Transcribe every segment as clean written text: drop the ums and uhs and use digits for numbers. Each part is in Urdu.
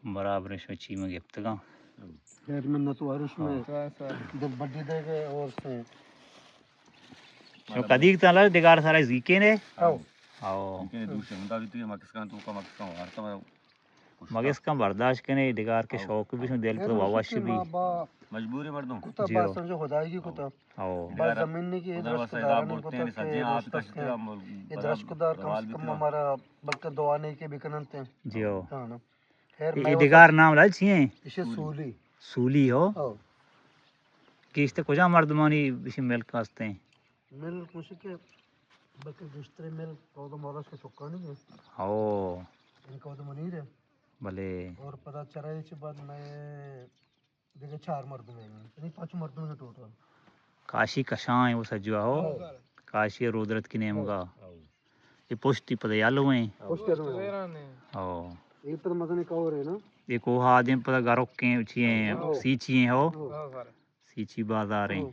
برابر شوچی میں گپتگا خیر منت وارش میں دل بڑی دے گئے اور سے شو کدی تالا دگار سارا زیکے نے او کہ دوسرے ہوندا بھی تو مکسکان تو کا مکسکان ہارتا مگر اس کا برداشت کرنے دگار کے شوق بھی دل پر واش بھی مجبوری مردوں کتا بات سمجھو خدائی کی کتا او بس زمین نے کی ادھر اس کو دارا نہیں کتا کہ ادھر اس کو دار کم سے کم ہمارا بلکہ دعا نہیں کے بھی کننتے ہیں جیو ہاں نا خیر یہ دگار نام لال چھیں اسے سولی سولی ہو او کیستے کجا مردمانی بشی ملک واسطے ہیں مل کچھ کے بلکہ دوسرے مل تو مولا سے چکا نہیں ہے او ان کا تو منیر ہے بھلے اور پتہ چلا اس بعد میں دیکھے 4 مرد میں یعنی 5 مردوں میں ٹوٹل کاشی کشاں ہے وہ سجوا ہو کاشی رودرت کی نیم کا یہ پشتی پتہ یالو ہیں پوسٹر میں او یہ پر مدن کا اور ہے نا ایک وہ آدم پتہ گارو کے چھیں سیچی ہیں ہو سیچی بازار ہیں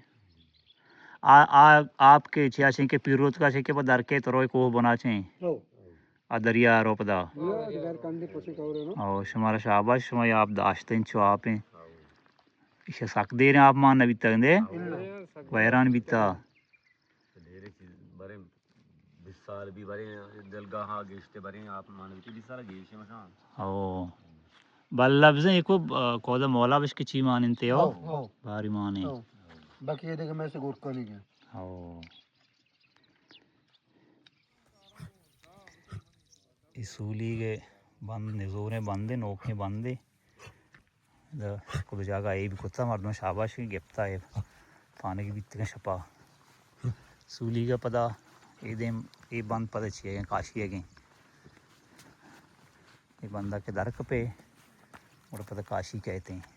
آپ کے چھیا چھیں کے پیروت کا چھے کے پتہ درکے تروئی کوہ بنا چھیں دریا رو پدا او شمارا شاباش شما آپ داشتیں چو آپ ہیں اسے سک دے رہے ہیں آپ مان نبی تک دے ویران بیتا ڈھیرے چیز بڑے 20 سال بھی بڑے دلگاہ گیشتے بڑے آپ مانوی 20 سال گیشتے مثلا او بل لفظیں ایک کودا مولا بش کی چی مانتے ہو باری مانے باقی یہ دیکھے میں سے گورکا نہیں گیا او اصولی کے بند نزوریں بندے نوکیں بندے کو جاگا یہ بھی کتا مردوں شاباش کی گپتا ہے پانے کی بیتے کا شپا سولی کا پتا یہ دیم یہ بند پتہ چیئے گئے کاشی ہے گئے یہ بندہ کے درک پہ اور پتہ کاشی کہتے ہیں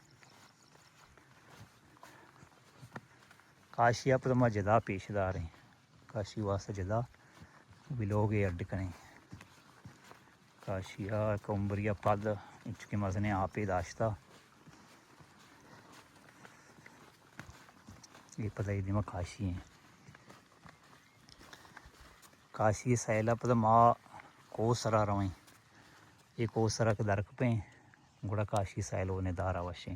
کاشی آپ پتہ جدا پیش دار ہیں کاشی واسطہ جدا بھی لوگ یہ اڈ کریں کاشیا کمبریا پد چکے مزنے آپ ہی داشتہ یہ پتہ ہی دیما کاشی ہیں کاشی سیلہ پتہ ماں کو سرا رویں یہ کو سرا کے درک پہ گوڑا کاشی سیل ہونے دارا وشیں